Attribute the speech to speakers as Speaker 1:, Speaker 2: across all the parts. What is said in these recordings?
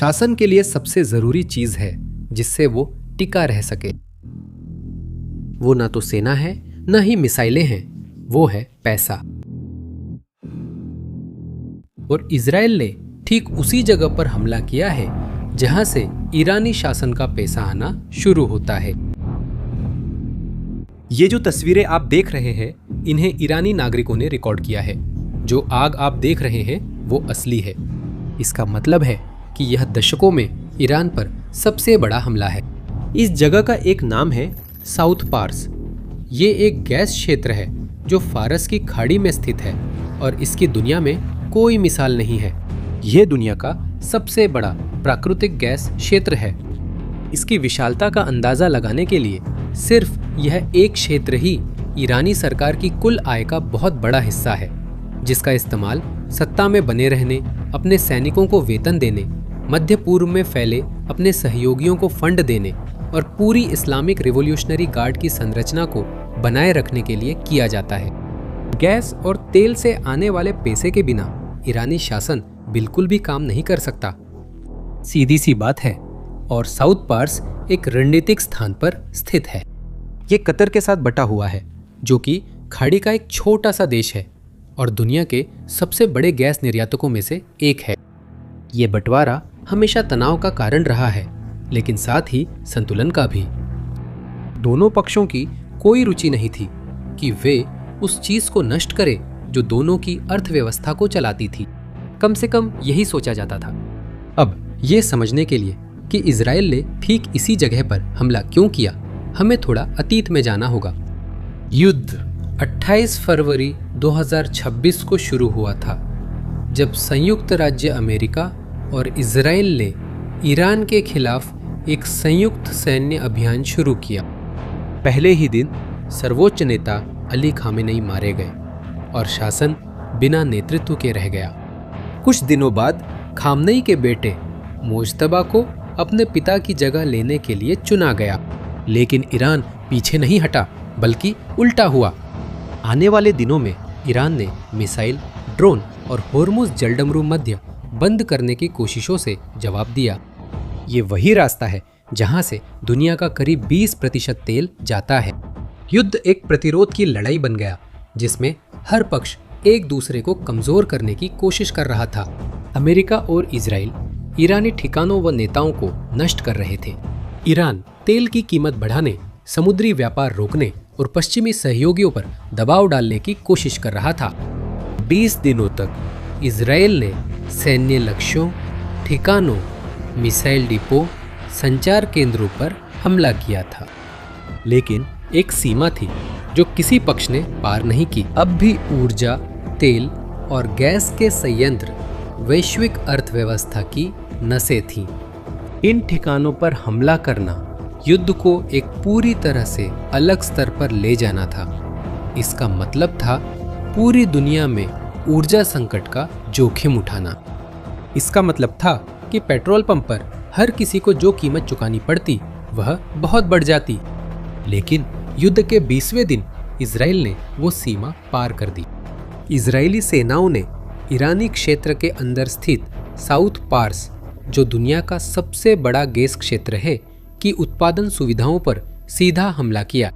Speaker 1: शासन के लिए सबसे जरूरी चीज है जिससे वो टिका रह सके। वो ना तो सेना है, ना ही मिसाइलें हैं, वो है पैसा। और इजराइल ने ठीक उसी जगह पर हमला किया है जहां से ईरानी शासन का पैसा आना शुरू होता है। ये जो तस्वीरें आप देख रहे हैं, इन्हें ईरानी नागरिकों ने रिकॉर्ड किया है। जो आग आप देख रहे हैं वो असली है। इसका मतलब है कि यह दशकों में ईरान पर सबसे बड़ा हमला है। इस जगह का एक नाम है साउथ पार्स। ये एक गैस क्षेत्र है जो फारस की खाड़ी में स्थित है और इसकी दुनिया में कोई मिसाल नहीं है। यह दुनिया का सबसे बड़ा प्राकृतिक गैस क्षेत्र है। इसकी विशालता का अंदाजा लगाने के लिए सिर्फ यह एक क्षेत्र ही ईरानी सरकार की कुल आय का बहुत बड़ा हिस्सा है, जिसका इस्तेमाल सत्ता में बने रहने, अपने सैनिकों को वेतन देने, मध्य पूर्व में फैले अपने सहयोगियों को फंड देने और पूरी इस्लामिक रिवॉल्यूशनरी गार्ड की संरचना को बनाए रखने के लिए किया जाता है। गैस और तेल से आने वाले पैसे के बिना ईरानी शासन बिल्कुल भी काम नहीं कर सकता। सीधी सी बात है। और साउथ पार्स एक रणनीतिक स्थान पर स्थित है। ये कतर के साथ बटा हुआ है, जो कि खाड़ी का एक छोटा सा देश है और दुनिया के सबसे बड़े गैस निर्यातकों में से एक है। ये बंटवारा हमेशा तनाव का कारण रहा है, लेकिन साथ ही संतुलन का भी। दोनों पक्षों की कोई रुचि नहीं थी कि वे उस चीज को नष्ट करें जो दोनों की अर्थव्यवस्था को चलाती थी। कम से कम यही सोचा जाता था। अब ये समझने के लिए कि इजराइल ने ठीक इसी जगह पर हमला क्यों किया, हमें थोड़ा अतीत में जाना होगा। युद्ध 28 फरवरी 2026 को शुरू हुआ था, जब संयुक्त राज्य अमेरिका और इजराइल ने ईरान के खिलाफ एक संयुक्त सैन्य अभियान शुरू किया। पहले ही दिन सर्वोच्च नेता अली खामेनेई मारे गए और शासन बिना नेतृत्व के रह गया। कुछ दिनों बाद खामनेई के बेटे मोज्तबा को अपने पिता की जगह लेने के लिए चुना गया, लेकिन ईरान पीछे नहीं हटा, बल्कि उल्टा हुआ। आने वाले दिनों में ईरान ने मिसाइल, ड्रोन और होर्मुज जलडमरू मध्य बंद करने की कोशिशों से जवाब दिया। ये वही रास्ता है जहां से दुनिया का करीब 20% तेल जाता है। युद्ध एक प्रतिरोध की लड़ाई बन गया, जिसमें हर पक्ष एक दूसरे को कमजोर करने की कोशिश कर रहा था। अमेरिका और इजराइल ईरानी ठिकानों व नेताओं को नष्ट कर रहे थे। ईरान तेल की कीमत बढ़ाने, समुद्री व्यापार रोकने और पश्चिमी सहयोगियों पर दबाव डालने की कोशिश कर रहा था। 20 दिनों तक इजराइल ने सैन्य लक्ष्यों, ठिकानों, मिसाइल डिपो, संचार केंद्रों पर हमला किया था, लेकिन एक सीमा थी जो किसी पक्ष ने पार नहीं की। अब भी ऊर्जा, तेल और गैस के संयंत्र वैश्विक अर्थव्यवस्था की नसें थीं। इन ठिकानों पर हमला करना युद्ध को एक पूरी तरह से अलग स्तर पर ले जाना था। इसका मतलब था पूरी दुनिया में ऊर्जा संकट का जोखिम उठाना। इसका मतलब था कि पेट्रोल पंप पर हर किसी को जो कीमत चुकानी पड़ती वह बहुत बढ़ जाती। लेकिन युद्ध के 20वें दिन इजराइल ने वो सीमा पार कर दी। इजरायली सेनाओं ने ईरानी क्षेत्र के अंदर स्थित साउथ पार्स, जो दुनिया का सबसे बड़ा गैस क्षेत्र है, की उत्पादन सुविधाओं पर सीधा हमला किया।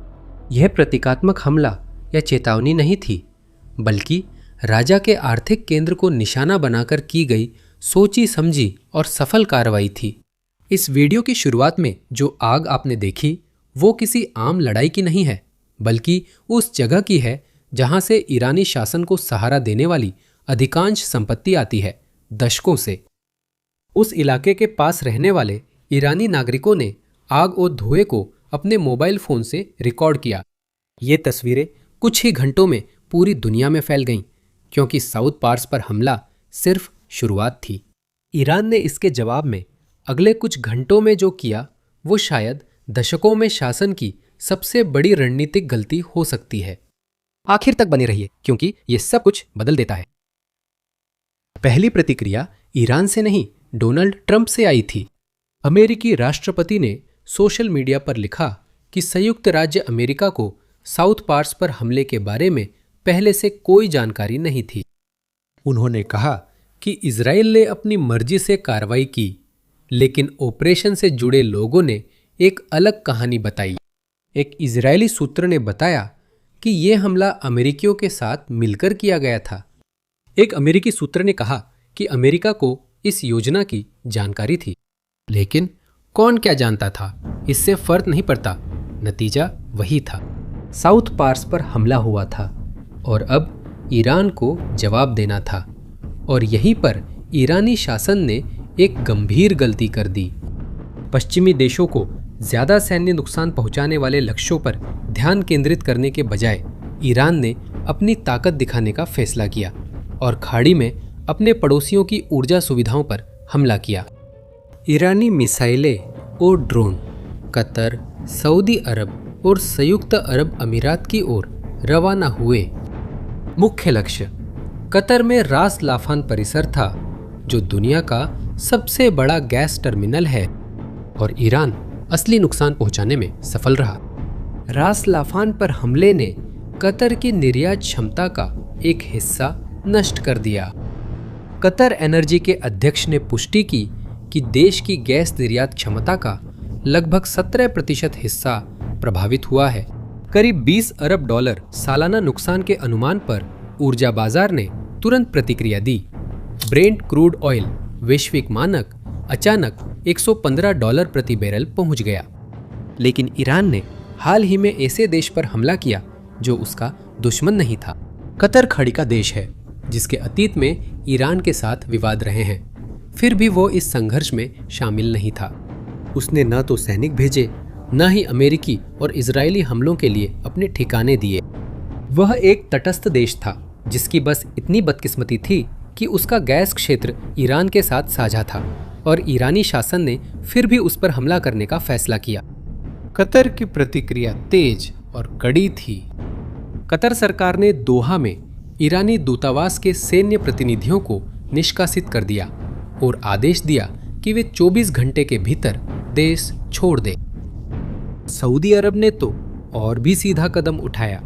Speaker 1: यह प्रतीकात्मक हमला या चेतावनी नहीं थी, बल्कि राजा के आर्थिक केंद्र को निशाना बनाकर की गई सोची समझी और सफल कार्रवाई थी। इस वीडियो की शुरुआत में जो आग आपने देखी वो किसी आम लड़ाई की नहीं है, बल्कि उस जगह की है जहां से ईरानी शासन को सहारा देने वाली अधिकांश संपत्ति आती है, दशकों से। उस इलाके के पास रहने वाले ईरानी नागरिकों ने आग और धुएं को अपने मोबाइल फोन से रिकॉर्ड किया। ये तस्वीरें कुछ ही घंटों में पूरी दुनिया में फैल गईं, क्योंकि साउथ पार्स पर हमला सिर्फ शुरुआत थी। ईरान ने इसके जवाब में अगले कुछ घंटों में जो किया वो शायद दशकों में शासन की सबसे बड़ी रणनीतिक गलती हो सकती है। आखिर तक बने रहिए, क्योंकि ये सब कुछ बदल देता है। पहली प्रतिक्रिया ईरान से नहीं, डोनाल्ड ट्रंप से आई थी। अमेरिकी राष्ट्रपति ने सोशल मीडिया पर लिखा कि संयुक्त राज्य अमेरिका को साउथ पार्स पर हमले के बारे में पहले से कोई जानकारी नहीं थी। उन्होंने कहा कि इजराइल ने अपनी मर्जी से कार्रवाई की, लेकिन ऑपरेशन से जुड़े लोगों ने एक अलग कहानी बताई। एक इजरायली सूत्र ने बताया कि यह हमला अमेरिकियों के साथ मिलकर किया गया था। एक अमेरिकी सूत्र ने कहा कि अमेरिका को इस योजना की जानकारी थी, लेकिन कौन क्या जानता था, इससे फर्क नहीं पड़ता। नतीजा वही था, साउथ पार्स पर हमला हुआ था और अब ईरान को जवाब देना था। और यहीं पर ईरानी शासन ने एक गंभीर गलती कर दी। पश्चिमी देशों को ज्यादा सैन्य नुकसान पहुंचाने वाले लक्ष्यों पर ध्यान केंद्रित करने के बजाय ईरान ने अपनी ताकत दिखाने का फैसला किया और खाड़ी में अपने पड़ोसियों की ऊर्जा सुविधाओं पर हमला किया। ईरानी मिसाइलें और ड्रोन कतर, सऊदी अरब और संयुक्त अरब अमीरात की ओर रवाना हुए। मुख्य लक्ष्य कतर में रास लाफान परिसर था, जो दुनिया का सबसे बड़ा गैस टर्मिनल है, और ईरान असली नुकसान पहुंचाने में सफल रहा। रास लाफान पर हमले ने कतर की निर्यात क्षमता का एक हिस्सा नष्ट कर दिया। कतर एनर्जी के अध्यक्ष ने पुष्टि की कि देश की गैस निर्यात क्षमता का लगभग 17% हिस्सा प्रभावित हुआ है। करीब $20 अरब सालाना नुकसान के अनुमान पर ऊर्जा बाजार ने तुरंत प्रतिक्रिया दी। ब्रेंट क्रूड ऑयल वैश्विक मानक अचानक $115 प्रति बैरल पहुंच गया। लेकिन ईरान ने हाल ही में ऐसे देश पर हमला किया जो उसका दुश्मन नहीं था। कतर खाड़ी का देश है जिसके अतीत में ईरान के साथ विवाद रहे हैं, फिर भी वो इस संघर्ष में शामिल नहीं था। उसने न तो सैनिक भेजे, न ही अमेरिकी और इजरायली हमलों के लिए अपने ठिकाने दिए। वह एक तटस्थ देश था जिसकी बस इतनी बदकिस्मती थी कि उसका गैस क्षेत्र ईरान के साथ साझा था और ईरानी शासन ने फिर भी उस पर हमला करने का फैसला किया। कतर की प्रतिक्रिया तेज और कड़ी थी। कतर सरकार ने दोहा में ईरानी दूतावास के सैन्य प्रतिनिधियों को निष्कासित कर दिया और आदेश दिया कि वे 24 घंटे के भीतर देश छोड़ दें। सऊदी अरब ने तो और भी सीधा कदम उठाया।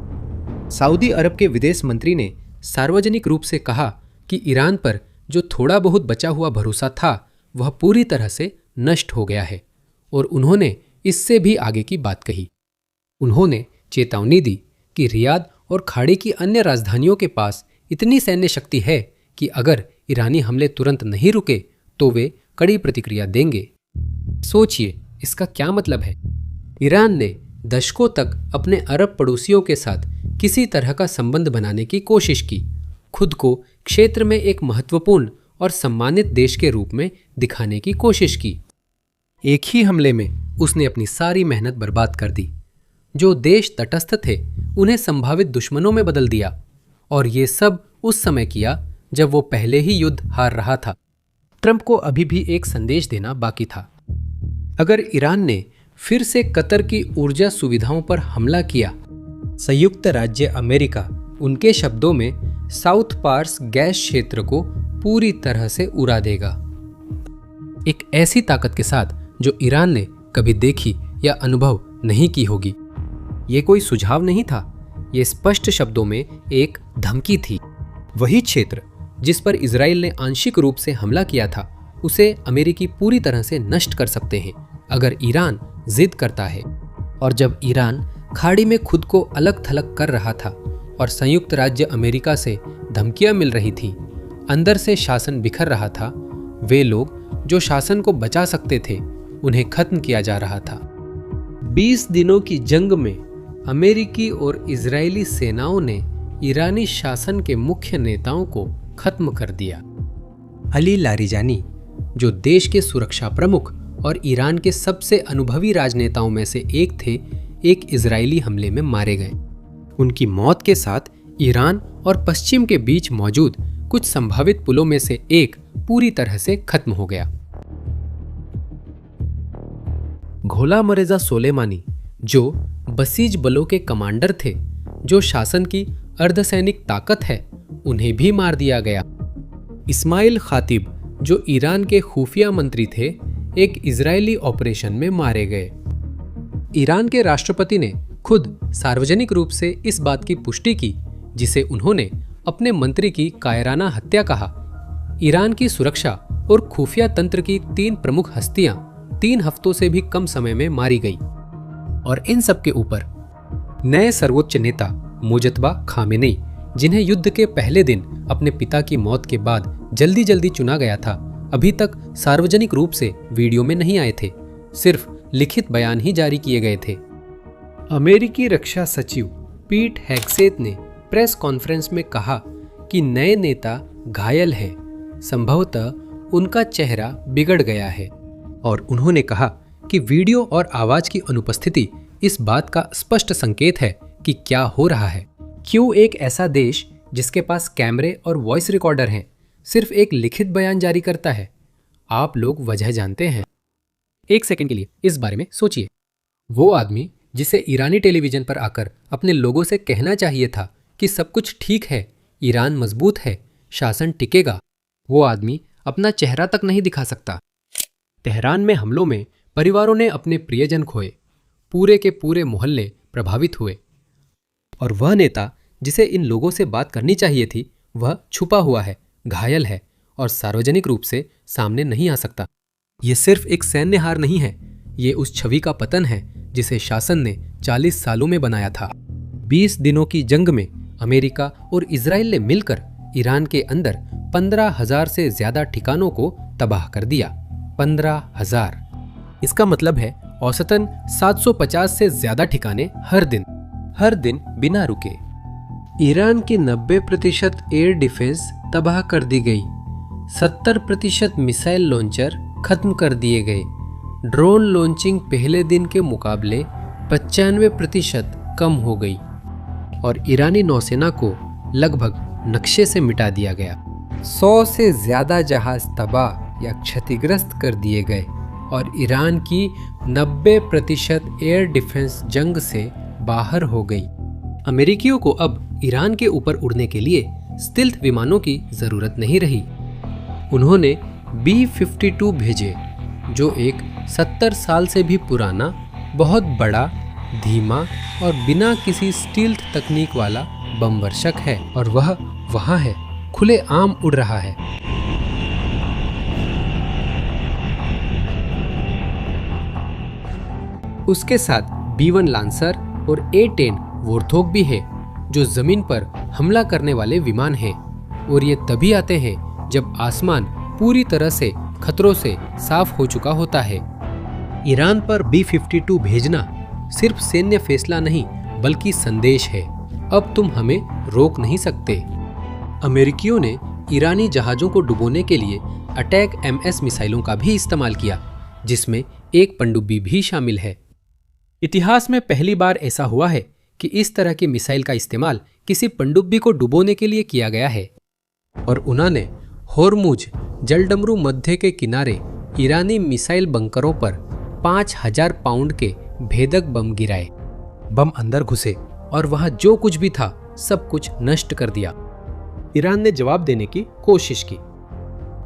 Speaker 1: सऊदी अरब के विदेश मंत्री ने सार्वजनिक रूप से कहा कि ईरान पर जो थोड़ा बहुत बचा हुआ भरोसा था वह पूरी तरह से नष्ट हो गया है, और उन्होंने इससे भी आगे की बात कही। उन्होंने चेतावनी दी कि रियाद और खाड़ी की अन्य राजधानियों के पास इतनी सैन्य शक्ति है कि अगर ईरानी हमले तुरंत नहीं रुके तो वे कड़ी प्रतिक्रिया देंगे। सोचिए इसका क्या मतलब है। ईरान ने दशकों तक अपने अरब पड़ोसियों के साथ किसी तरह का संबंध बनाने की कोशिश की, खुद को क्षेत्र में एक महत्वपूर्ण और सम्मानित देश के रूप में दिखाने की कोशिश की। एक ही हमले में उसने अपनी सारी मेहनत बर्बाद कर दी। जो देश तटस्थ थे उन्हें संभावित दुश्मनों में बदल दिया, और ये सब उस समय किया जब वो पहले ही युद्ध हार रहा था। ट्रंप को अभी भी एक संदेश देना बाकी था। अगर ईरान ने फिर से कतर की ऊर्जा सुविधाओं पर हमला किया, संयुक्त राज्य अमेरिका उनके शब्दों में साउथ पार्स गैस क्षेत्र को पूरी तरह से उड़ा देगा। एक ऐसी ताकत के साथ जो ईरान ने कभी देखी या अनुभव नहीं की होगी। ये कोई सुझाव नहीं था, ये स्पष्ट शब्दों में एक धमकी थी। वही क्षेत्र जिस पर इजराइल ने आंशिक रूप से हमला किया था, उसे अमेरिकी पूरी तरह से नष्ट कर सकते हैं अगर ईरान जिद करता है। और जब ईरान खाड़ी में खुद को अलग थलग कर रहा था और संयुक्त राज्य अमेरिका से धमकियां मिल रही थी, अंदर से शासन बिखर रहा था, वे लोग जो शासन को बचा सकते थे उन्हें खत्म किया जा रहा था। 20 दिनों की जंग में अमेरिकी और इजरायली सेनाओं ने ईरानी शासन के मुख्य नेताओं को खत्म कर दिया। अली लारिजानी, जो देश के सुरक्षा प्रमुख और ईरान के सबसे अनुभवी राजनेताओं में से एक थे, एक इजरायली हमले में मारे गए। उनकी मौत के साथ ईरान और पश्चिम के बीच मौजूद कुछ संभावित पुलों में से एक पूरी तरह से खत्म हो गया। घोलाम रेजा सोलेमानी, जो बसीज बलों के कमांडर थे, जो शासन की अर्धसैनिक ताकत है, उन्हें भी मार दिया गया। इस्माइल खातिब, जो ईरान के खुफिया मंत्री थे, एक इजरायली ऑपरेशन में मारे गए। ईरान के राष्ट्रपति ने खुद सार्वजनिक रूप से इस बात की पुष्टि की, जिसे उन्होंने अपने मंत्री की कायराना हत्या कहा। ईरान की सुरक्षा और खुफिया तंत्र की 3 प्रमुख हस्तियां 3 हफ्तों से भी कम समय में मारी गई। और इन सब के ऊपर नए सर्वोच्च नेता मुजतबा खामेनेई, जिन्हें युद्ध के पहले दिन अपने पिता की मौत के बाद जल्दी जल्दी चुना गया था, अभी तक सार्वजनिक रूप से वीडियो में नहीं आए थे, सिर्फ लिखित बयान ही जारी किए गए थे। अमेरिकी रक्षा सचिव पीट हेग्सेथ ने प्रेस कॉन्फ्रेंस में कहा कि नए नेता घायल हैं, संभवतः उनका चेहरा बिगड़ गया है, और उन्होंने कहा कि वीडियो और आवाज की अनुपस्थिति इस बात का स्पष्ट संकेत है कि क्या हो रहा है। क्यों एक ऐसा देश जिसके पास कैमरे और वॉइस रिकॉर्डर हैं सिर्फ एक लिखित बयान जारी करता है? आप लोग वजह जानते हैं। एक सेकंड के लिए इस बारे में सोचिए। वो आदमी जिसे ईरानी टेलीविजन पर आकर अपने लोगों से कहना चाहिए था कि सब कुछ ठीक है, ईरान मजबूत है, शासन टिकेगा, वो आदमी अपना चेहरा तक नहीं दिखा सकता। तेहरान में हमलों में परिवारों ने अपने प्रियजन खोए, पूरे के पूरे मोहल्ले प्रभावित हुए, और वह नेता जिसे इन लोगों से बात करनी चाहिए थी वह छुपा हुआ है, घायल है और सार्वजनिक रूप से सामने नहीं आ सकता। ये सिर्फ एक सैन्य हार नहीं है, ये उस छवि का पतन है जिसे शासन ने 40 सालों में बनाया था। 20 दिनों की जंग में अमेरिका और इजराइल ने मिलकर ईरान के अंदर 15,000 से ज्यादा ठिकानों को तबाह कर दिया। 15,000। इसका मतलब है औसतन 750 से ज्यादा ठिकाने हर दिन बिना रुके। ईरान की 90% एयर डिफेंस तबाह कर दी गई। 70% मिसाइल लॉन्चर खत्म कर दिए गए। ड्रोन लॉन्चिंग पहले दिन के मुकाबले 95% कम हो गई, और ईरानी नौसेना को लगभग नक्शे से मिटा दिया गया। 100 से ज्यादा जहाज तबाह या क्षतिग्रस्त कर दिए गए, और ईरान की 90% एयर डिफेंस जंग से बाहर हो गई। अमेरिकियों को अब ईरान के ऊपर उड़ने के लिए स्टिल्थ विमानों की जरूरत नहीं रही। उन्होंने B-52 भेजे, जो एक 70 साल से भी पुराना, बहुत बड़ा, धीमा और बिना किसी स्टील्थ तकनीक वाला बम वर्षक है, और वह वहां है, खुले आम उड़ रहा है। उसके साथ B-1 लांसर और A-10 वोर्थोक भी है, जो जमीन पर हमला करने वाले विमान हैं, और ये तभी आते हैं जब आसमान पूरी तरह से खतरों से साफ हो चुका होता है। ईरान पर B-52 भेजना सिर्फ सैन्य फैसला नहीं बल्कि संदेश है, अब तुम हमें रोक नहीं सकते। अमेरिकियों ने ईरानी जहाजों को डुबोने के लिए अटैक MS मिसाइलों का भी इस्तेमाल किया, जिसमें एक पनडुब्बी भी शामिल है। इतिहास में पहली ऐसा ऐसा हुआ है कि इस तरह की मिसाइल का इस्तेमाल किसी पनडुब्बी को डुबोने के लिए किया गया है, और उन्होंने होर्मुज जलडमरू मध्य के किनारे ईरानी मिसाइल बंकरों पर 5,000 पाउंड के भेदक बम गिराए। बम अंदर घुसे और वहां जो कुछ भी था सब कुछ नष्ट कर दिया। ईरान ने जवाब देने की कोशिश की।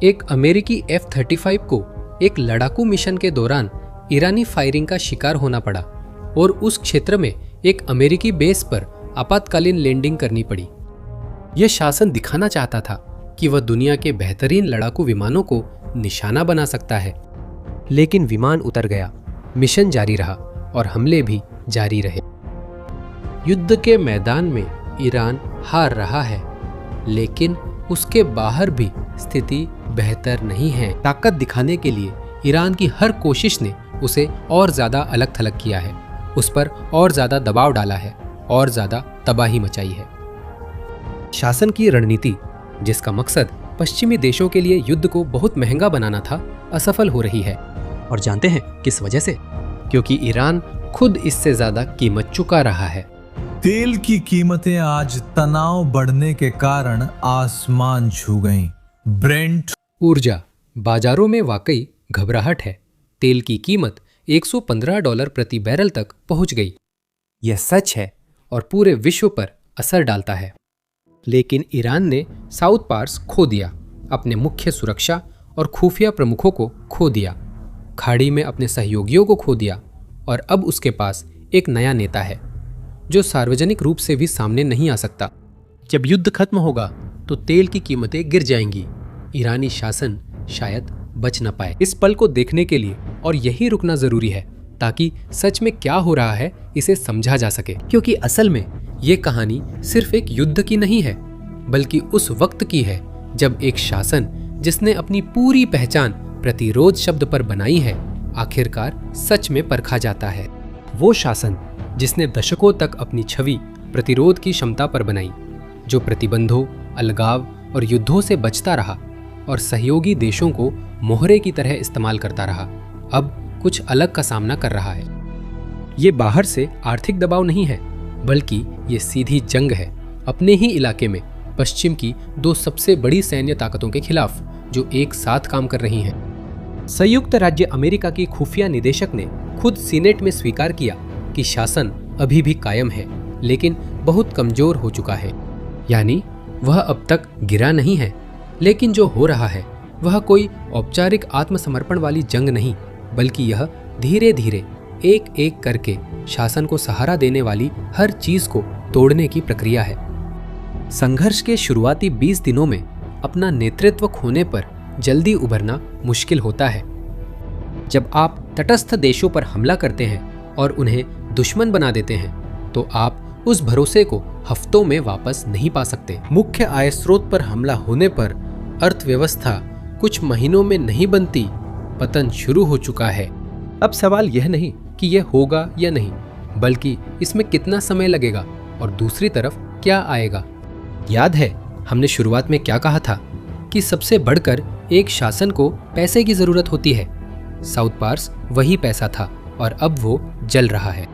Speaker 1: एक अमेरिकी F-35 को एक लड़ाकू मिशन के दौरान ईरानी फायरिंग का शिकार होना पड़ा, और उस क्षेत्र में एक अमेरिकी बेस पर आपातकालीन लैंडिंग करनी पड़ी। यह शासन दिखाना चाहता था कि वह दुनिया के बेहतरीन लड़ाकू विमानों को निशाना बना सकता है, लेकिन विमान उतर गया, मिशन जारी रहा और हमले भी जारी रहे। युद्ध के मैदान में ईरान हार रहा है, लेकिन उसके बाहर भी स्थिति बेहतर नहीं है। ताकत दिखाने के लिए ईरान की हर कोशिश ने उसे और ज्यादा अलग थलग किया है, उस पर और ज्यादा दबाव डाला है और ज्यादा तबाही मचाई है। शासन की रणनीति, जिसका मकसद पश्चिमी देशों के लिए युद्ध को बहुत महंगा बनाना था, असफल हो रही है। और जानते हैं किस वजह से? क्योंकि ईरान खुद इससे ज्यादा कीमत चुका रहा है।
Speaker 2: तेल की कीमतें आज तनाव बढ़ने के कारण आसमान छू गईं। ब्रेंट
Speaker 1: ऊर्जा बाजारों में वाकई घबराहट है। तेल की कीमत $115 प्रति बैरल तक पहुंच गई। यह सच है और पूरे विश्व पर असर डालता है। लेकिन ईरान ने साउथ पार्स खो दिया, अपने मुख्य सुरक्षा और खुफिया प्रमुखों को खो दिया, खाड़ी में अपने सहयोगियों को खो दिया, और अब उसके पास एक नया नेता है जो सार्वजनिक रूप से भी सामने नहीं आ सकता। जब युद्ध खत्म होगा तो तेल की कीमतें गिर जाएंगी, ईरानी शासन शायद बच न पाए। इस पल को देखने के लिए और यही रुकना जरूरी है ताकि सच में क्या हो रहा है इसे समझा जा सके, क्योंकि असल में ये कहानी सिर्फ एक युद्ध की नहीं है बल्कि उस वक्त की है जब एक शासन जिसने अपनी पूरी पहचान प्रतिरोध शब्द पर बनाई है आखिरकार सच में परखा जाता है। वो शासन जिसने दशकों तक अपनी छवि प्रतिरोध की क्षमता पर बनाई, जो प्रतिबंधों, अलगाव और युद्धों से बचता रहा और सहयोगी देशों को मोहरे की तरह इस्तेमाल करता रहा, अब कुछ अलग का सामना कर रहा है। ये बाहर से आर्थिक दबाव नहीं है बल्कि ये सीधी जंग है अपने ही इलाके में पश्चिम की दो सबसे बड़ी सैन्य ताकतों के खिलाफ जो एक साथ काम कर रही हैं। संयुक्त राज्य अमेरिका की खुफिया निदेशक ने खुद सीनेट में स्वीकार किया कि शासन अभी भी कायम है लेकिन बहुत कमजोर हो चुका है, यानी वह अब तक गिरा नहीं है, लेकिन जो हो रहा है वह कोई औपचारिक आत्मसमर्पण वाली जंग नहीं बल्कि यह धीरे धीरे एक एक करके शासन को सहारा देने वाली हर चीज को तोड़ने की प्रक्रिया है। संघर्ष के शुरुआती 20 दिनों में अपना नेतृत्व खोने पर जल्दी उभरना मुश्किल होता है। जब आप तटस्थ देशों पर हमला करते हैं और उन्हें दुश्मन बना देते हैं तो आप उस भरोसे को हफ्तों में वापस नहीं पा सकते। मुख्य आय स्रोत पर हमला होने पर अर्थव्यवस्था कुछ महीनों में नहीं बनती, पतन शुरू हो चुका है। अब सवाल यह नहीं कि यह होगा या नहीं बल्कि इसमें कितना समय लगेगा और दूसरी तरफ क्या आएगा। याद है हमने शुरुआत में क्या कहा था कि सबसे बढ़कर एक शासन को पैसे की जरूरत होती है। साउथ पार्स वही पैसा था और अब वो जल रहा है।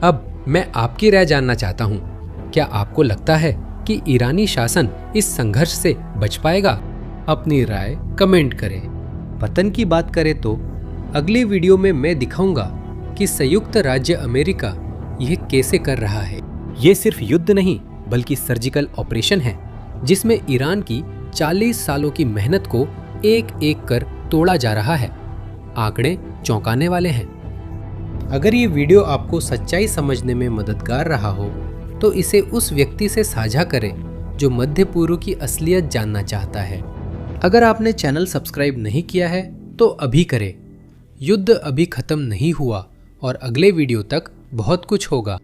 Speaker 1: अब मैं आपकी राय जानना चाहता हूँ, क्या आपको लगता है कि ईरानी शासन इस संघर्ष से बच पाएगा? अपनी राय कमेंट करें। पतन की बात करें तो अगली वीडियो में मैं दिखाऊंगा कि संयुक्त राज्य अमेरिका यह कैसे कर रहा है। ये सिर्फ युद्ध नहीं बल्कि सर्जिकल ऑपरेशन है जिसमें ईरान की 40 सालों की मेहनत को एक एक कर तोड़ा जा रहा है। आंकड़े चौंकाने वाले हैं। अगर ये वीडियो आपको सच्चाई समझने में मददगार रहा हो तो इसे उस व्यक्ति से साझा करें जो मध्य पूर्व की असलियत जानना चाहता है। अगर आपने चैनल सब्सक्राइब नहीं किया है तो अभी करें। युद्ध अभी खत्म नहीं हुआ और अगले वीडियो तक बहुत कुछ होगा।